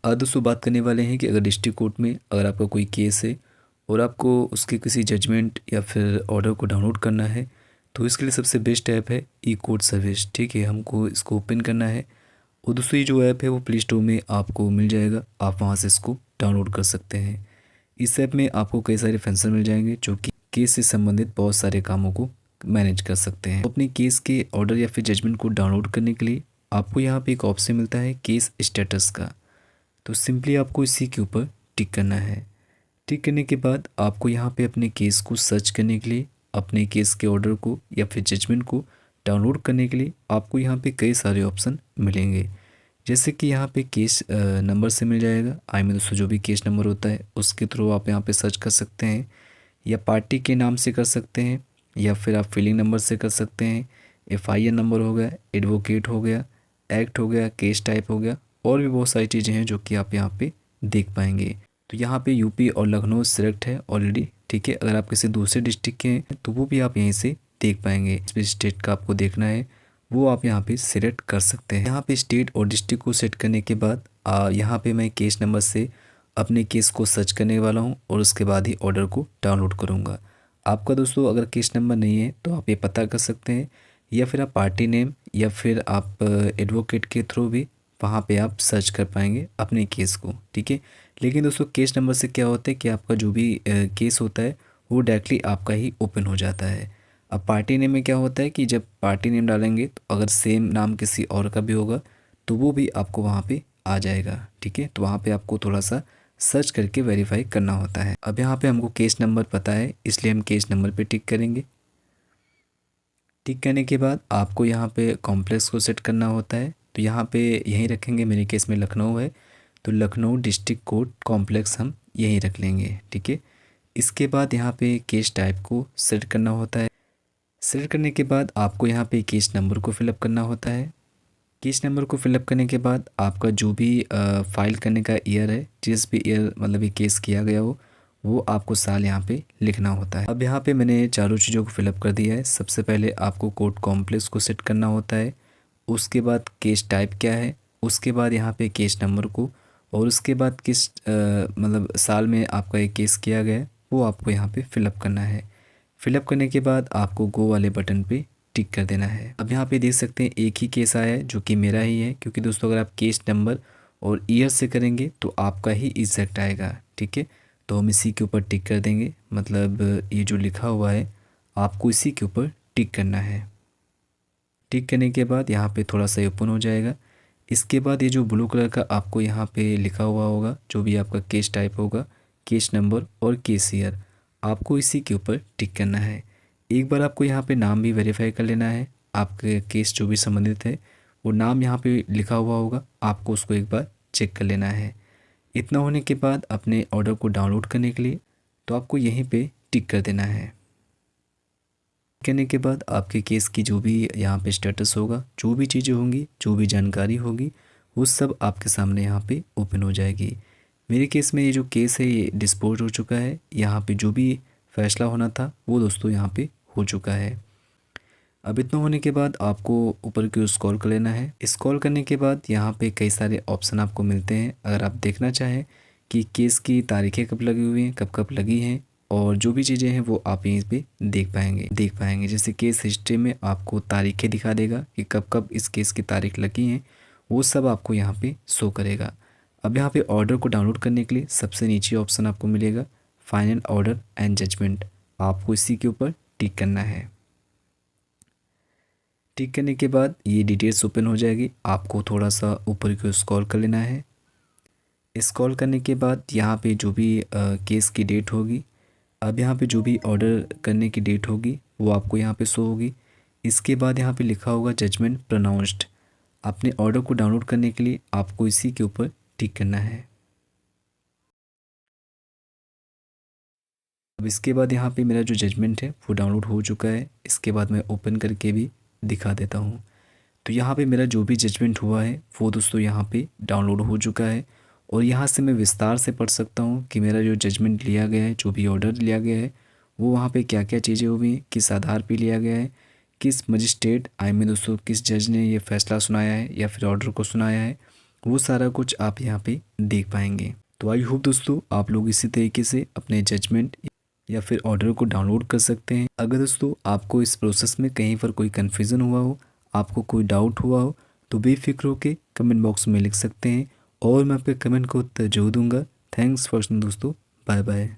दोस्तों बात करने वाले हैं कि अगर डिस्ट्रिक्ट कोर्ट में अगर आपका कोई केस है और आपको उसके किसी जजमेंट या फिर ऑर्डर को डाउनलोड करना है, तो इसके लिए सबसे बेस्ट ऐप है ई कोर्ट सर्विस। ठीक है, हमको इसको ओपन करना है और दूसरी जो ऐप है वो प्ले स्टोर में आपको मिल जाएगा, आप वहाँ से इसको डाउनलोड कर सकते हैं। इस ऐप में आपको कई सारे फंक्शन मिल जाएंगे जो कि केस से संबंधित बहुत सारे कामों को मैनेज कर सकते हैं। तो अपने केस के ऑर्डर या फिर जजमेंट को डाउनलोड करने के लिए आपको यहाँ पे एक ऑप्शन मिलता है केस स्टेटस का। तो सिंपली आपको इसी के ऊपर टिक करना है। टिक करने के बाद आपको यहाँ पे अपने केस को सर्च करने के लिए, अपने केस के ऑर्डर को या फिर जजमेंट को डाउनलोड करने के लिए आपको यहाँ पे कई सारे ऑप्शन मिलेंगे। जैसे कि यहाँ पे केस नंबर से मिल जाएगा, आई मीन दोस्तों जो भी केस नंबर होता है उसके थ्रू आप यहाँ पे सर्च कर सकते हैं, या पार्टी के नाम से कर सकते हैं, या फिर आप फिलिंग नंबर से कर सकते हैं। एफआईआर नंबर हो गया, एडवोकेट हो गया, एक्ट हो गया, केस टाइप हो गया, और भी बहुत सारी चीज़ें हैं जो कि आप यहाँ पे देख पाएंगे। तो यहाँ पे यूपी और लखनऊ सिलेक्ट है ऑलरेडी। ठीक है, अगर आप किसी दूसरे डिस्ट्रिक्ट के हैं तो वो भी आप यहीं से देख पाएंगे। जिस स्टेट का आपको देखना है वो आप यहाँ पे सिलेक्ट कर सकते हैं। यहाँ पे स्टेट और डिस्ट्रिक्ट को सेट करने के बाद यहाँ पे मैं केस नंबर से अपने केस को सर्च करने वाला हूँ और उसके बाद ही ऑर्डर को डाउनलोड करूँगा। आपका दोस्तों अगर केस नंबर नहीं है तो आप ये पता कर सकते हैं, या फिर आप पार्टी नेम या फिर आप एडवोकेट के थ्रू भी वहाँ पे आप सर्च कर पाएंगे अपने केस को। ठीक है, लेकिन दोस्तों केस नंबर से क्या होता है कि आपका जो भी केस होता है वो डायरेक्टली आपका ही ओपन हो जाता है। अब पार्टी नेम में क्या होता है कि जब पार्टी नेम डालेंगे तो अगर सेम नाम किसी और का भी होगा तो वो भी आपको वहाँ पे आ जाएगा। ठीक है, तो वहाँ पे आपको थोड़ा सा सर्च करके वेरीफाई करना होता है। अब यहाँ पे हमको केस नंबर पता है इसलिए हम केस नंबर पे टिक करेंगे। टिक करने के बाद आपको यहाँ पे कॉम्प्लेक्स को सेट करना होता है, तो यहाँ पे यहीं रखेंगे। मेरे केस में लखनऊ है तो लखनऊ डिस्ट्रिक्ट कोर्ट कॉम्प्लेक्स हम यहीं रख लेंगे। ठीक है, इसके बाद यहाँ पे केस टाइप को सेट करना होता है। सेलेक्ट करने के बाद आपको यहाँ पे केस नंबर को फिलअप करना होता है। केस नंबर को फिलअप करने के बाद आपका जो भी फाइल करने का ईयर है, जिस भी ईयर मतलब ये केस किया गया हो वो आपको साल यहाँ पे लिखना होता है। अब यहाँ पे मैंने चारों चीज़ों को फिलअप कर दिया है। सबसे पहले आपको कोर्ट कॉम्प्लेक्स को सेट करना होता है, उसके बाद केस टाइप क्या है, उसके बाद यहाँ पे केस नंबर को, और उसके बाद किस मतलब साल में आपका ये केस किया गया है वो आपको यहाँ पे फिलअप करना है। फिलअप करने के बाद आपको गो वाले बटन पे टिक कर देना है। अब यहाँ पे देख सकते हैं एक ही केस आया है जो कि मेरा ही है, क्योंकि दोस्तों अगर आप केस नंबर और ईयर से करेंगे तो आपका ही एग्जैक्ट आएगा। ठीक है, तो हम इसी के ऊपर टिक कर देंगे, मतलब ये जो लिखा हुआ है आपको इसी के ऊपर टिक करना है। टिक करने के बाद यहाँ पे थोड़ा सा ओपन हो जाएगा। इसके बाद ये जो ब्लू कलर का आपको यहाँ पे लिखा हुआ होगा जो भी आपका केस टाइप होगा, केस नंबर और केस ईयर, आपको इसी के ऊपर टिक करना है। एक बार आपको यहाँ पे नाम भी वेरीफाई कर लेना है, आपके केस जो भी संबंधित है वो नाम यहाँ पे लिखा हुआ होगा, आपको उसको एक बार चेक कर लेना है। इतना होने के बाद अपने ऑर्डर को डाउनलोड करने के लिए तो आपको यहीं पे टिक कर देना है। करने के बाद आपके केस की जो भी यहाँ पे स्टेटस होगा, जो भी चीज़ें होंगी, जो भी जानकारी होगी, वो सब आपके सामने यहाँ पे ओपन हो जाएगी। मेरे केस में ये जो केस है ये डिस्पोज हो चुका है। यहाँ पे जो भी फैसला होना था वो दोस्तों यहाँ पे हो चुका है। अब इतना होने के बाद आपको ऊपर की ओर स्क्रॉल कर लेना है। स्क्रॉल करने के बाद यहाँ पे कई सारे ऑप्शन आपको मिलते हैं। अगर आप देखना चाहें कि केस की तारीखें कब लगी हुई हैं, कब कब लगी हैं, और जो भी चीज़ें हैं वो आप यहीं पे देख पाएंगे। जैसे केस हिस्ट्री में आपको तारीखें दिखा देगा कि कब कब इस केस की तारीख लगी हैं, वो सब आपको यहाँ पे शो करेगा। अब यहाँ पे ऑर्डर को डाउनलोड करने के लिए सबसे नीचे ऑप्शन आपको मिलेगा फाइनल ऑर्डर एंड जजमेंट, आपको इसी के ऊपर टिक करना है। टिक करने के बाद ये डिटेल्स ओपन हो जाएगी। आपको थोड़ा सा ऊपर की ओर स्क्रॉल कर लेना है। स्क्रॉल करने के बाद यहाँ पे जो भी केस की डेट होगी, अब यहाँ पे जो भी ऑर्डर करने की डेट होगी वो आपको यहाँ पे शो होगी। इसके बाद यहाँ पे लिखा होगा जजमेंट प्रोनाउंस्ड। अपने ऑर्डर को डाउनलोड करने के लिए आपको इसी के ऊपर टिक करना है। अब इसके बाद यहाँ पे मेरा जो जजमेंट है वो डाउनलोड हो चुका है। इसके बाद मैं ओपन करके भी दिखा देता हूँ। तो यहाँ पे मेरा जो भी जजमेंट हुआ है वो दोस्तों यहाँ पे डाउनलोड हो चुका है, और यहाँ से मैं विस्तार से पढ़ सकता हूँ कि मेरा जो जजमेंट लिया गया है, जो भी ऑर्डर लिया गया है, वो वहाँ पे क्या क्या चीज़ें हुई हैं, किस आधार पे लिया गया है, किस मजिस्ट्रेट आई मीन दोस्तों किस जज ने ये फैसला सुनाया है या फिर ऑर्डर को सुनाया है, वो सारा कुछ आप यहाँ पे देख पाएंगे। तो आई होप दोस्तों आप लोग इसी तरीके से अपने जजमेंट या फिर ऑर्डर को डाउनलोड कर सकते हैं। अगर दोस्तों आपको इस प्रोसेस में कहीं पर कोई कन्फ्यूज़न हुआ हो, आपको कोई डाउट हुआ हो, तो बेफिक्र होकर कमेंट बॉक्स में लिख सकते हैं और मैं आपके कमेंट को उत्तर जरूर दूंगा। थैंक्स फॉर दोस्तों, बाय बाय।